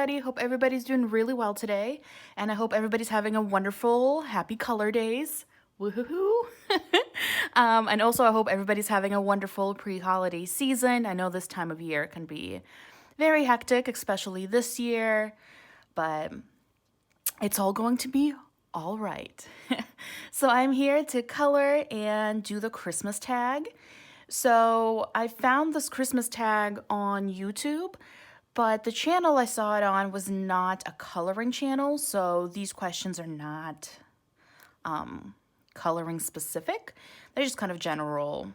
everybody. Hope everybody's doing really well today. And I hope everybody's having a wonderful, happy color days. Woohoo! And also, I hope everybody's having a wonderful pre-holiday season. I know this time of year can be very hectic, especially this year, but it's all going to be all right. So I'm here to color and do the Christmas tag. So I found this Christmas tag on YouTube, but the channel I saw it on was not a coloring channel, so these questions are not coloring specific. They're just kind of general,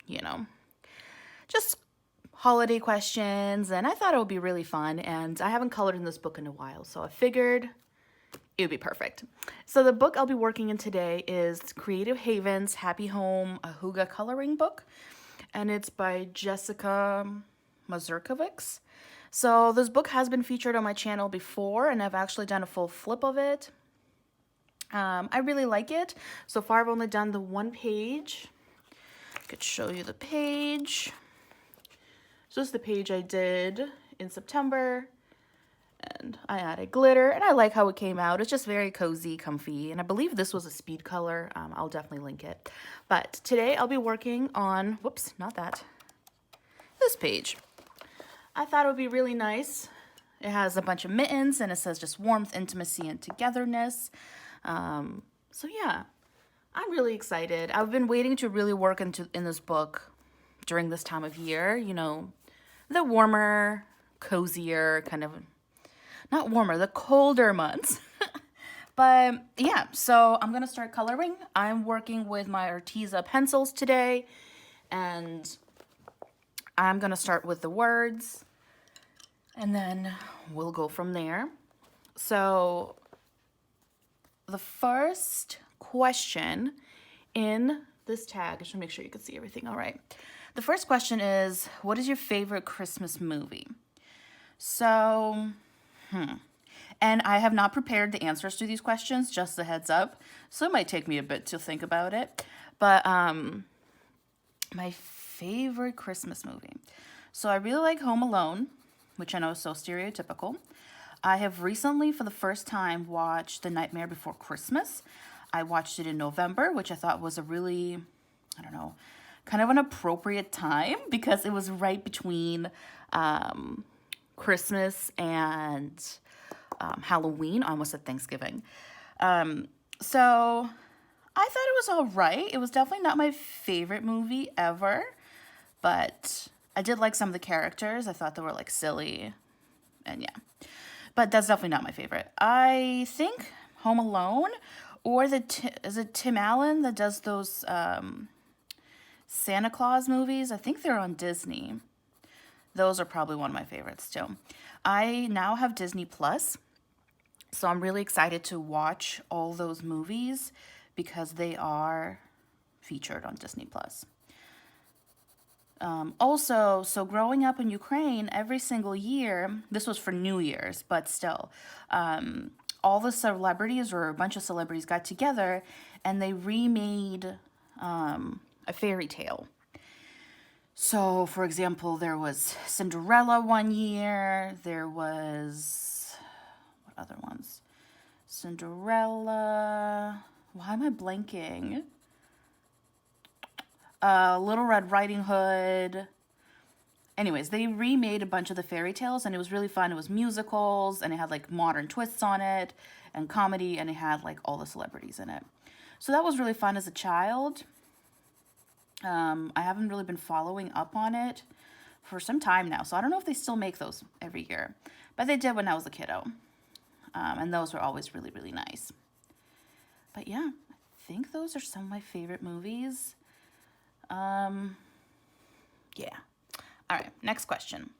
you know, just holiday questions, and I thought it would be really fun, and I haven't colored in this book in a while, so I figured it would be perfect. So the book I'll be working in today is Creative Haven's Happy Home Ahuga Coloring Book, and it's by Jessica Mazurkovics. So this book has been featured on my channel before, and I've actually done a full flip of it. I really like it. So far I've only done the one page. I could show you the page. So this is the page I did in September. And I added glitter, and I like how it came out. It's just very cozy, comfy, and I believe this was a speed color. I'll definitely link it. But today I'll be working on, whoops, not that, this page. I thought it would be really nice. It has a bunch of mittens, and it says just warmth, intimacy, and togetherness. So yeah, I'm really excited. I've been waiting to really work in this book during this time of year, you know, the warmer, cozier, kind of, not warmer, the colder months. But yeah, so I'm gonna start coloring. I'm working with my Arteza pencils today, and I'm gonna start with the words, and then we'll go from there. So the first question in this tag, I should make sure you can see everything all right. The first question is, what is your favorite Christmas movie? So, and I have not prepared the answers to these questions, just a heads up. So it might take me a bit to think about it. But my favorite Christmas movie. So I really like Home Alone, which I know is so stereotypical. I have recently, for the first time, watched The Nightmare Before Christmas. I watched it in November, which I thought was a really, I don't know, kind of an appropriate time because it was right between Christmas and Halloween, almost at Thanksgiving. So I thought it was all right. It was definitely not my favorite movie ever, but I did like some of the characters. I thought they were like silly, and yeah. But that's definitely not my favorite. I think Home Alone, or is it Tim Allen that does those Santa Claus movies? I think they're on Disney. Those are probably one of my favorites too. I now have Disney Plus, so I'm really excited to watch all those movies because they are featured on Disney Plus. Also, so growing up in Ukraine, every single year, this was for New Year's, but still, all the celebrities, or a bunch of celebrities, got together and they remade a fairy tale. So, for example, there was Cinderella one year. There was, what other ones? Cinderella. Why am I blanking? Little Red Riding Hood. Anyways, they remade a bunch of the fairy tales, and it was really fun. It was musicals, and it had like modern twists on it, and comedy, and it had like all the celebrities in it. So that was really fun as a child. I haven't really been following up on it for some time now, so I don't know if they still make those every year, but they did when I was a kiddo, and those were always really, really nice. But yeah, I think those are some of my favorite movies. Yeah. All right, next question.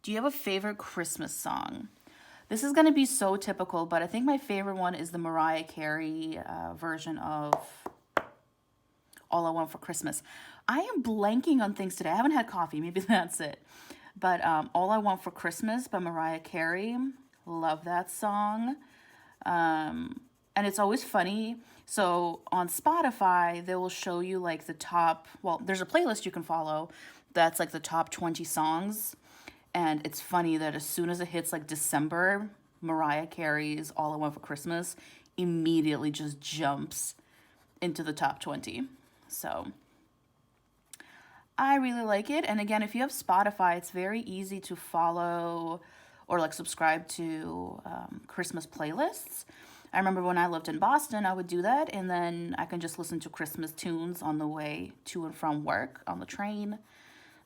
Do you have a favorite Christmas song? This is going to be so typical, but I think my favorite one is the Mariah Carey version of All I Want for Christmas. I am blanking on things today. I haven't had coffee. Maybe that's it. But All I Want for Christmas by Mariah Carey. Love that song. And it's always funny. So on Spotify, they will show you like the top, well, there's a playlist you can follow that's like the top 20 songs. And it's funny that as soon as it hits like December, Mariah Carey's All I Want for Christmas immediately just jumps into the top 20. So I really like it. And again, if you have Spotify, it's very easy to follow or like subscribe to Christmas playlists. I remember when I lived in Boston, I would do that, and then I can just listen to Christmas tunes on the way to and from work on the train.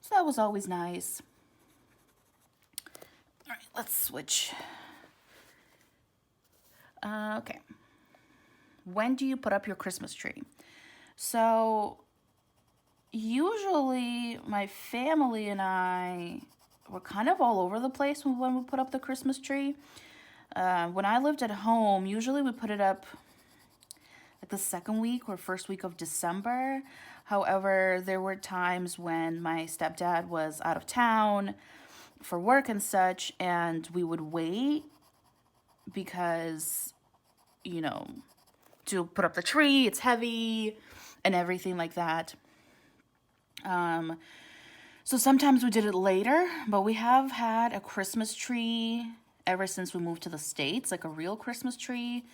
So that was always nice. All right, let's switch. Okay. When do you put up your Christmas tree? So usually my family and I were kind of all over the place when we put up the Christmas tree. When I lived at home, usually we put it up like the second week or first week of December. However, there were times when my stepdad was out of town for work and such, and we would wait because, you know, to put up the tree, it's heavy and everything like that. So sometimes we did it later, but we have had a Christmas tree ever since we moved to the States, like a real Christmas tree.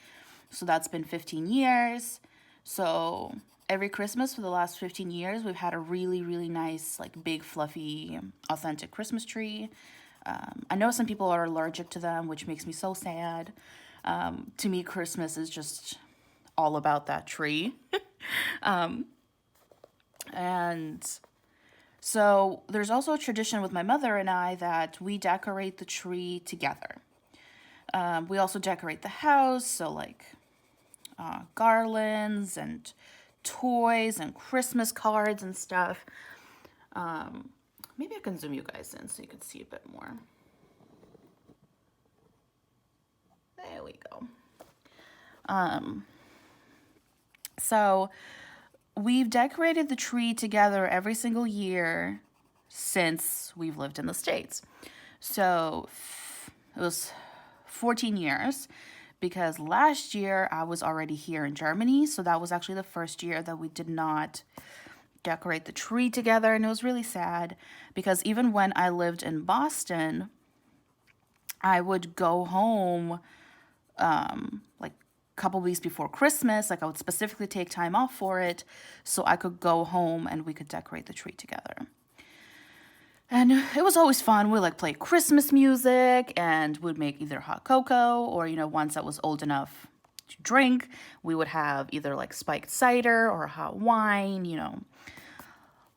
So that's been 15 years. So every Christmas for the last 15 years, we've had a really, really nice, like big, fluffy, authentic Christmas tree. I know some people are allergic to them, which makes me so sad. To me, Christmas is just all about that tree. And so there's also a tradition with my mother and I that we decorate the tree together. We also decorate the house, so like garlands and toys and Christmas cards and stuff. Maybe I can zoom you guys in so you can see a bit more. There we go. So we've decorated the tree together every single year since we've lived in the States. So it was 14 years because last year I was already here in Germany. So that was actually the first year that we did not decorate the tree together. And it was really sad because even when I lived in Boston, I would go home like a couple weeks before Christmas. Like I would specifically take time off for it so I could go home and we could decorate the tree together. And it was always fun. We'd like play Christmas music and we'd make either hot cocoa or, you know, once I was old enough to drink, we would have either like spiked cider or hot wine, you know,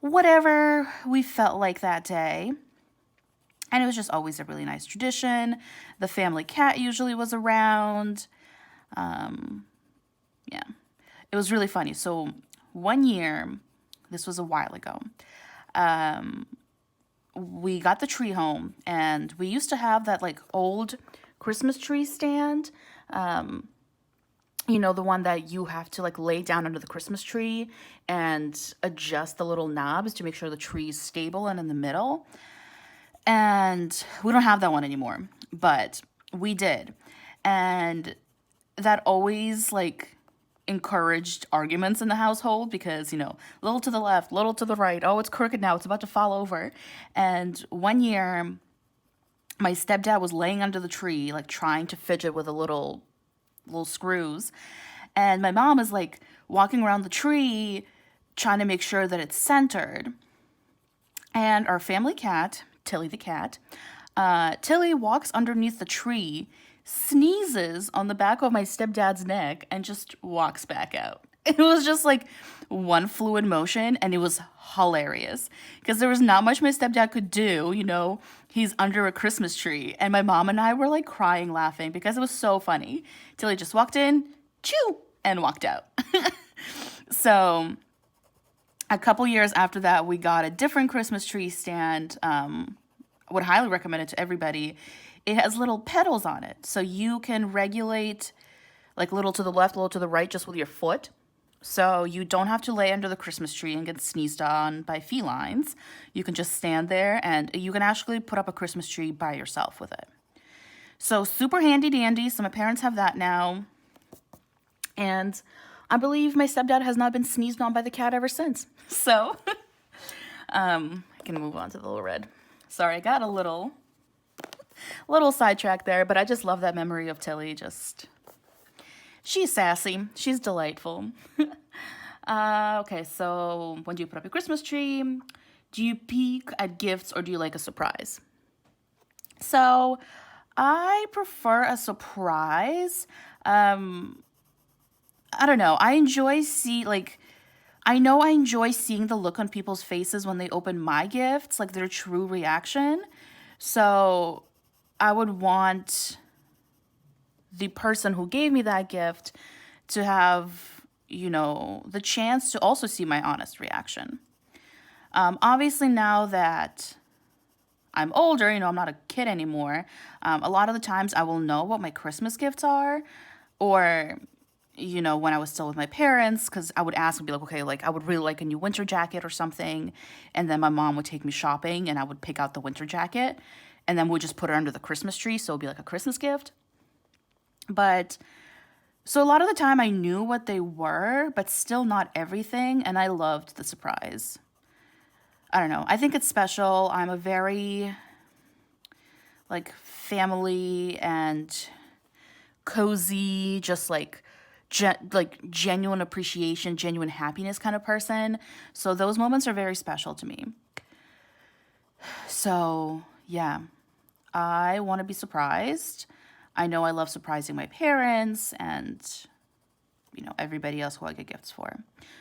whatever we felt like that day. And it was just always a really nice tradition. The family cat usually was around. Yeah, it was really funny. So one year, this was a while ago, we got the tree home and we used to have that like old Christmas tree stand. You know, the one that you have to like lay down under the Christmas tree and adjust the little knobs to make sure the tree is stable and in the middle. And we don't have that one anymore, but we did. And that always like encouraged arguments in the household because, you know, little to the left, little to the right. Oh, it's crooked now. It's about to fall over. And one year, my stepdad was laying under the tree, like trying to fidget with the little screws. And my mom is like walking around the tree, trying to make sure that it's centered. And our family cat, Tilly the cat, Tilly walks underneath the tree, sneezes on the back of my stepdad's neck, and just walks back out. It was just like one fluid motion, and it was hilarious because there was not much my stepdad could do. You know, he's under a Christmas tree, and my mom and I were like crying laughing because it was so funny. Tilly just walked in, choo, and walked out. So a couple years after that, we got a different Christmas tree stand. I would highly recommend it to everybody. It has little pedals on it, so you can regulate like little to the left, little to the right, just with your foot. So you don't have to lay under the Christmas tree and get sneezed on by felines. You can just stand there and you can actually put up a Christmas tree by yourself with it. So super handy dandy. So my parents have that now. And I believe my stepdad has not been sneezed on by the cat ever since. So I can move on to the little red. Sorry, I got a little Little sidetrack there, but I just love that memory of Tilly. She's sassy. She's delightful. Okay, so when do you put up your Christmas tree? Do you peek at gifts or do you like a surprise? So I prefer a surprise. I don't know. I know I enjoy seeing the look on people's faces when they open my gifts, like their true reaction. So I would want the person who gave me that gift to have, the chance to also see my honest reaction. Obviously, now that I'm older, I'm not a kid anymore, a lot of the times I will know what my Christmas gifts are, or when I was still with my parents, because I would ask and be like, okay, like I would really like a new winter jacket or something. And then my mom would take me shopping and I would pick out the winter jacket and then we'd just put it under the Christmas tree. So it'd be like a Christmas gift. But so a lot of the time I knew what they were, but still not everything. And I loved the surprise. I don't know. I think it's special. I'm a very like family and cozy, just like genuine appreciation, genuine happiness kind of person. So those moments are very special to me. So yeah, I want to be surprised. I know I love surprising my parents and, everybody else who I get gifts for.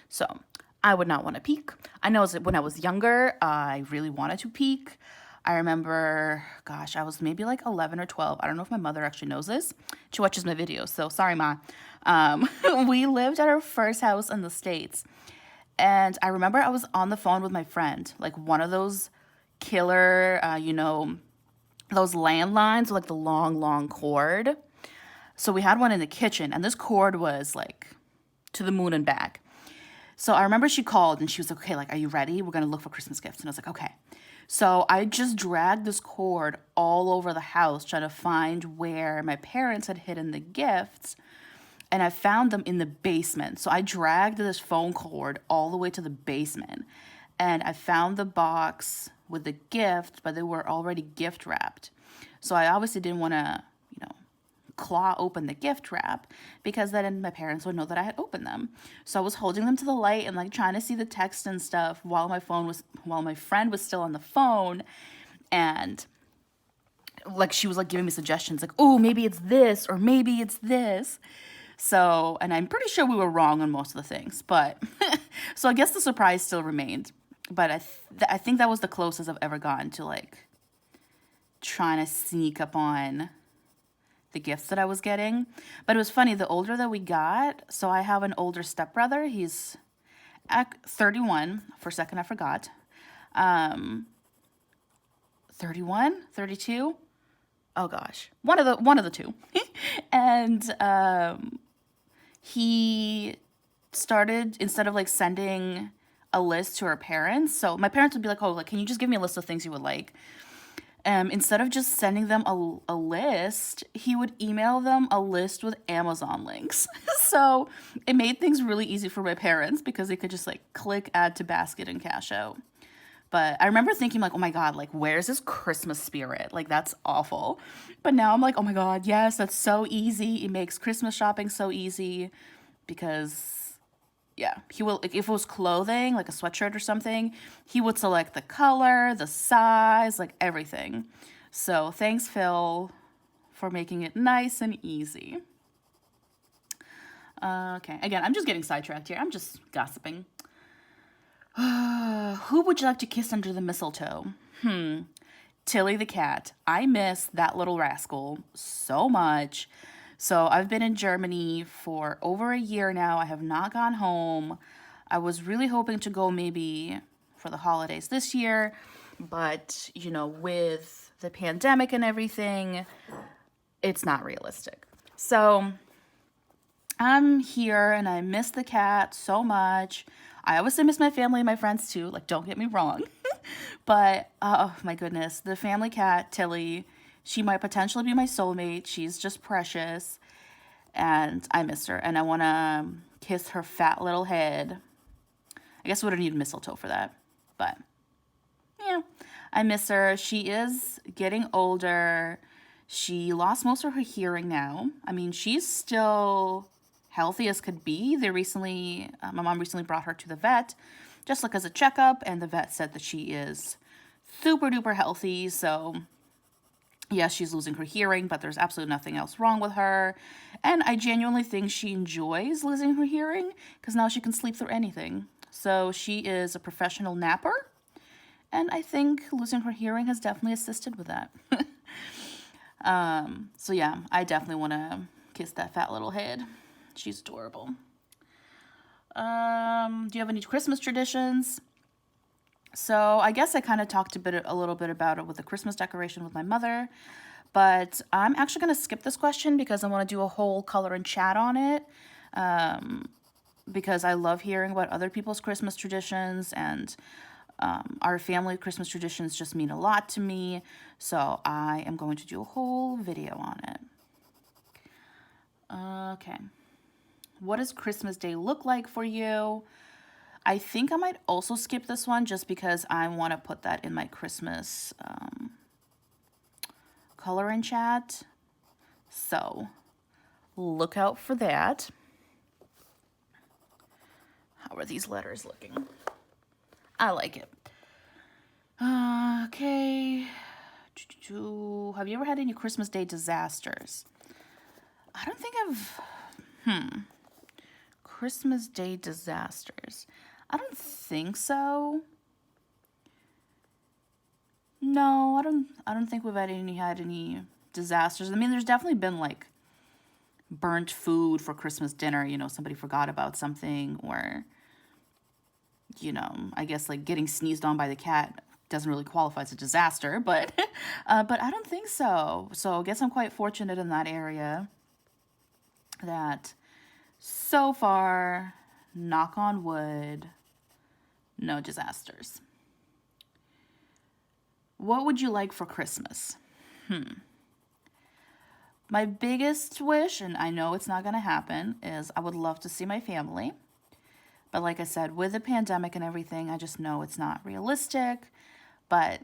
So I would not want to peek. I know when I was younger, I really wanted to peek. I remember, gosh, I was maybe like 11 or 12. I don't know if my mother actually knows this. She watches my videos, so sorry, Ma. We lived at our first house in the States. And I remember I was on the phone with my friend, like one of those killer, those landlines with like the long, long cord. So we had one in the kitchen, and this cord was like to the moon and back. So I remember she called and she was like, okay, like, are you ready? We're going to look for Christmas gifts. And I was like, okay. So I just dragged this cord all over the house trying to find where my parents had hidden the gifts. And I found them in the basement. So I dragged this phone cord all the way to the basement. And I found the box with the gift, but they were already gift wrapped. So I obviously didn't want to, claw open the gift wrap because then my parents would know that I had opened them. So I was holding them to the light and like trying to see the text and stuff while my friend was still on the phone, and like she was like giving me suggestions like, oh, maybe it's this or maybe it's this. So, and I'm pretty sure we were wrong on most of the things, but so I guess the surprise still remained. But I think that was the closest I've ever gotten to like trying to sneak up on the gifts that I was getting. But it was funny, the older that we got, so I have an older stepbrother. He's 31. For a second, I forgot. 31, 32. Oh gosh, one of the two. And he started, instead of like sending a list to our parents, so my parents would be like, oh, like, can you just give me a list of things you would like? Instead of just sending them a list, he would email them a list with Amazon links. So it made things really easy for my parents because they could just like click add to basket and cash out. But I remember thinking like, oh my God, like where's this Christmas spirit? Like that's awful. But now I'm like, oh my God, yes, that's so easy. It makes Christmas shopping so easy because yeah, he will, like, if it was clothing, like a sweatshirt or something, he would select the color, the size, like everything. So thanks, Phil, for making it nice and easy. Okay, again, I'm just getting sidetracked here. I'm just gossiping. Who would you like to kiss under the mistletoe? Tilly the cat. I miss that little rascal so much. So I've been in Germany for over a year now. I have not gone home. I was really hoping to go maybe for the holidays this year, but with the pandemic and everything, it's not realistic. So I'm here and I miss the cat so much. I obviously miss my family and my friends too, like don't get me wrong. But oh my goodness, the family cat, Tilly, she might potentially be my soulmate. She's just precious. And I miss her. And I want to kiss her fat little head. I guess we wouldn't need mistletoe for that. But yeah, I miss her. She is getting older. She lost most of her hearing now. I mean, she's still healthy as could be. My mom recently brought her to the vet, just like as a checkup, and the vet said that she is super duper healthy. So yes, she's losing her hearing, but there's absolutely nothing else wrong with her. And I genuinely think she enjoys losing her hearing because now she can sleep through anything. So she is a professional napper, and I think losing her hearing has definitely assisted with that. So yeah, I definitely want to kiss that fat little head. She's adorable. Do you have any Christmas traditions? So I guess I kind of talked a little bit about it with the Christmas decoration with my mother, but I'm actually going to skip this question because I want to do a whole color and chat on it. Because I love hearing about other people's Christmas traditions, and our family Christmas traditions just mean a lot to me. So I am going to do a whole video on it. Okay. What does Christmas Day look like for you? I think I might also skip this one just because I want to put that in my Christmas color and chat. So look out for that. How are these letters looking? I like it. Okay. Have you ever had any Christmas Day disasters? I don't think I've... Christmas Day disasters. I don't think so. No, I don't think we've had any disasters. I mean, there's definitely been like burnt food for Christmas dinner, somebody forgot about something, or I guess like getting sneezed on by the cat doesn't really qualify as a disaster, but but I don't think so. So I guess I'm quite fortunate in that area that so far, knock on wood, no disasters. What would you like for Christmas? My biggest wish, and I know it's not going to happen, is I would love to see my family. But like I said, with the pandemic and everything, I just know it's not realistic. But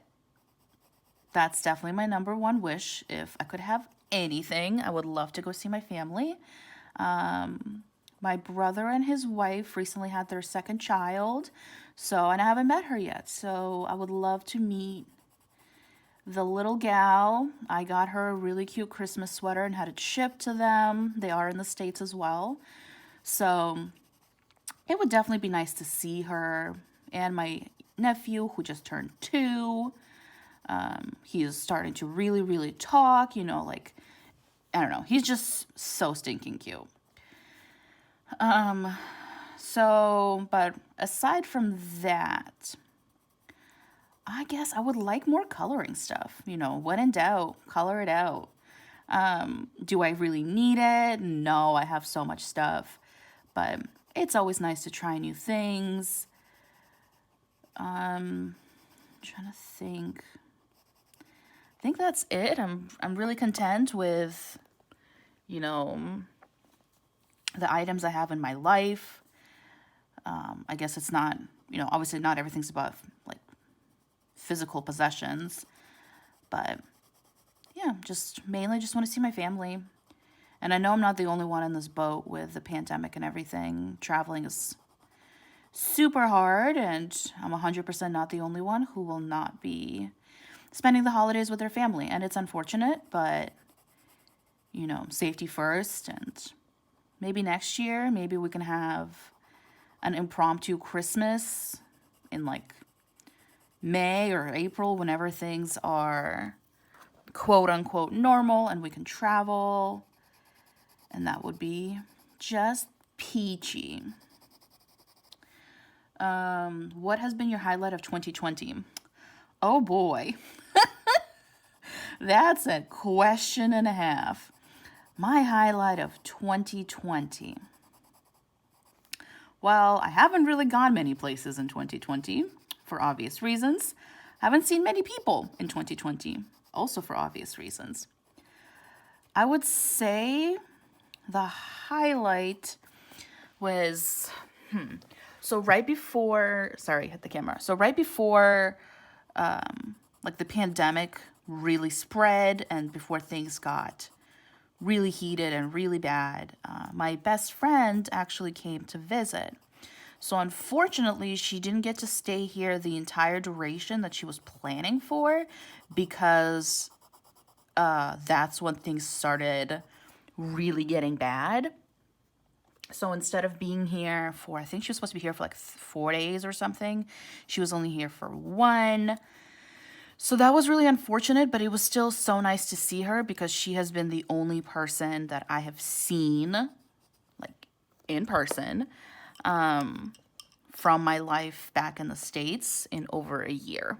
that's definitely my number one wish. If I could have anything, I would love to go see my family. My brother and his wife recently had their second child, and I haven't met her yet. So I would love to meet the little gal. I got her a really cute Christmas sweater and had it shipped to them. They are in the States as well. So it would definitely be nice to see her, and my nephew who just turned 2. He is starting to really, really talk, like, I don't know. He's just so stinking cute. But aside from that, I guess I would like more coloring stuff. When in doubt, color it out. Do I really need it? No, I have so much stuff. But it's always nice to try new things. I'm trying to think. I think that's it. I'm really content with, the items I have in my life. I guess it's not, obviously not everything's about like physical possessions, but yeah, mainly just want to see my family. And I know I'm not the only one in this boat with the pandemic and everything. Traveling is super hard, and I'm 100% not the only one who will not be spending the holidays with their family. And it's unfortunate, but, safety first. And maybe next year, maybe we can have an impromptu Christmas in like May or April, whenever things are quote unquote normal and we can travel. And that would be just peachy. What has been your highlight of 2020? Oh boy. That's a question and a half. My highlight of 2020. Well, I haven't really gone many places in 2020 for obvious reasons. I haven't seen many people in 2020, also for obvious reasons. I would say the highlight was, so right before, sorry, hit the camera. So right before, like the pandemic really spread and before things got really heated and really bad, my best friend actually came to visit. So unfortunately, she didn't get to stay here the entire duration that she was planning for, because that's when things started really getting bad. So instead of being here for, I think she was supposed to be here for like 4 days or something, she was only here for one. So that was really unfortunate, but it was still so nice to see her because she has been the only person that I have seen, like, in person, from my life back in the States in over a year.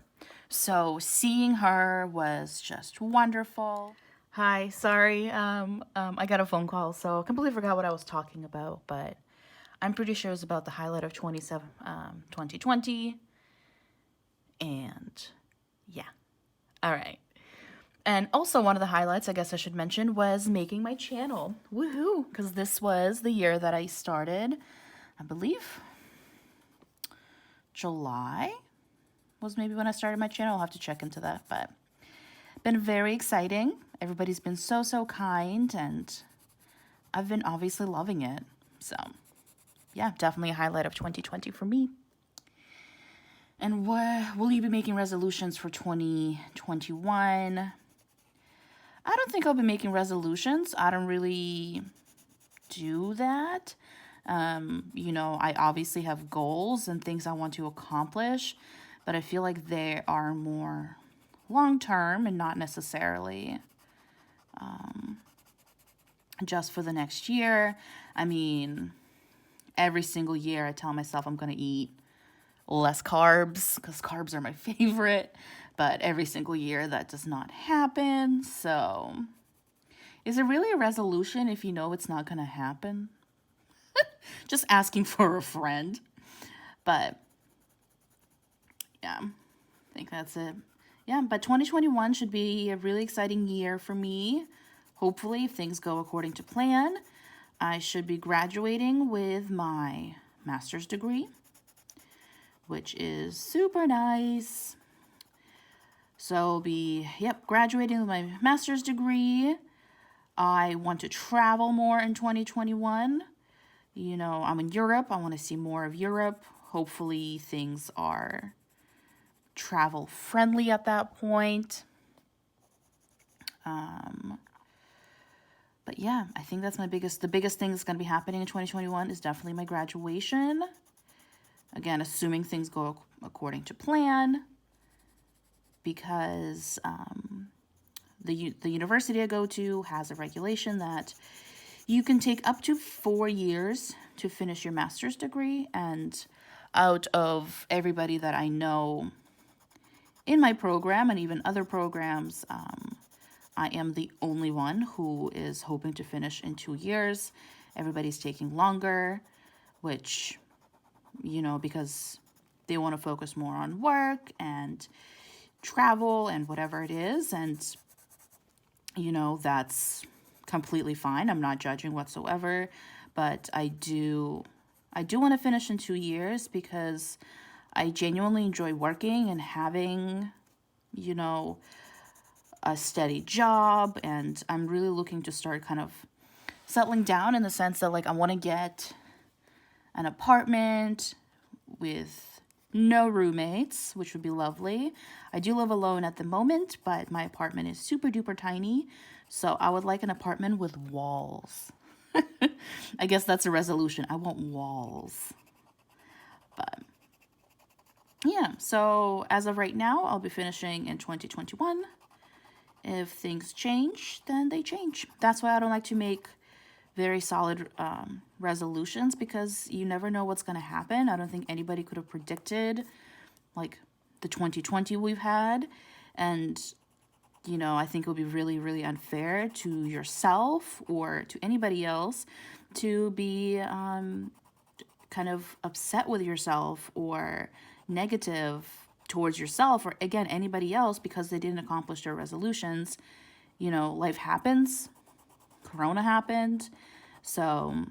So seeing her was just wonderful. Hi, sorry. I got a phone call, so I completely forgot what I was talking about, but I'm pretty sure it was about the highlight of 2020. And yeah. All right. And also one of the highlights, I guess I should mention, was making my channel. Woohoo! Because this was the year that I started, I believe July was maybe when I started my channel. I'll have to check into that, but been very exciting. Everybody's been so kind, and I've been obviously loving it. So yeah, definitely a highlight of 2020 for me. And will you be making resolutions for 2021? I don't think I'll be making resolutions. I don't really do that. I obviously have goals and things I want to accomplish, but I feel like they are more long-term and not necessarily just for the next year. I mean, every single year I tell myself I'm going to eat less carbs because carbs are my favorite, but every single year that does not happen. So is it really a resolution if you know it's not going to happen? Just asking for a friend. But yeah, I think that's it. Yeah, but 2021 should be a really exciting year for me. Hopefully, if things go according to plan, I should be graduating with my master's degree, which is super nice. So I'll be, graduating with my master's degree. I want to travel more in 2021. I'm in Europe. I want to see more of Europe. Hopefully things are travel friendly at that point. But yeah, I think that's the biggest thing that's going to be happening in 2021 is definitely my graduation. Again, assuming things go according to plan, because the university I go to has a regulation that you can take up to 4 years to finish your master's degree. And out of everybody that I know in my program and even other programs, I am the only one who is hoping to finish in 2 years. Everybody's taking longer, which, because they want to focus more on work and travel and whatever it is. And, that's completely fine. I'm not judging whatsoever, but I do want to finish in 2 years because I genuinely enjoy working and having, a steady job, and I'm really looking to start kind of settling down in the sense that, like, I want to get an apartment with no roommates, which would be lovely. I do live alone at the moment, but my apartment is super duper tiny, so I would like an apartment with walls. I guess that's a resolution. I want walls. But yeah, so as of right now, I'll be finishing in 2021. If things change, then they change. That's why I don't like to make very solid resolutions, because you never know what's going to happen. I don't think anybody could have predicted, like, the 2020 we've had. And, I think it would be really, really unfair to yourself or to anybody else to be kind of upset with yourself or negative towards yourself or, again, anybody else because they didn't accomplish their resolutions. Life happens. Corona happened. So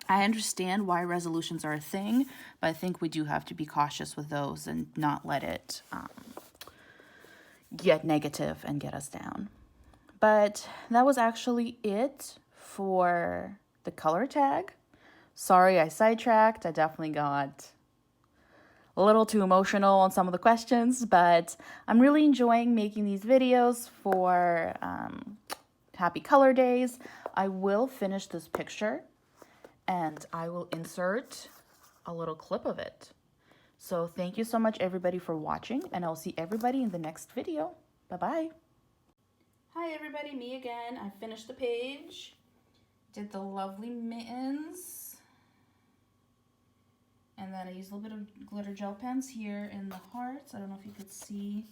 I understand why resolutions are a thing, but I think we do have to be cautious with those and not let it get negative and get us down. But that was actually it for the color tag. Sorry, I sidetracked. I definitely got a little too emotional on some of the questions, but I'm really enjoying making these videos for Happy Color Days. I will finish this picture and I will insert a little clip of it. So thank you so much everybody for watching, and I'll see everybody in the next video. Bye-bye. Hi everybody, me again. I finished the page, did the lovely mittens, and then I used a little bit of glitter gel pens here in the hearts. I don't know if you could see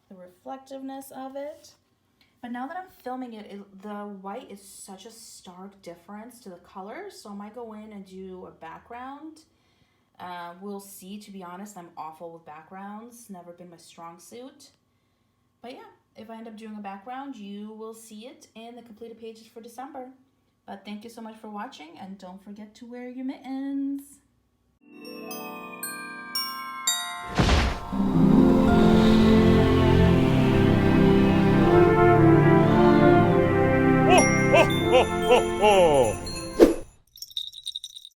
the reflectiveness of it. But now that I'm filming it, the white is such a stark difference to the colors, so I might go in and do a background. We'll see. To be honest, I'm awful with backgrounds. Never been my strong suit. But yeah, if I end up doing a background, you will see it in the completed pages for December. But thank you so much for watching, and don't forget to wear your mittens.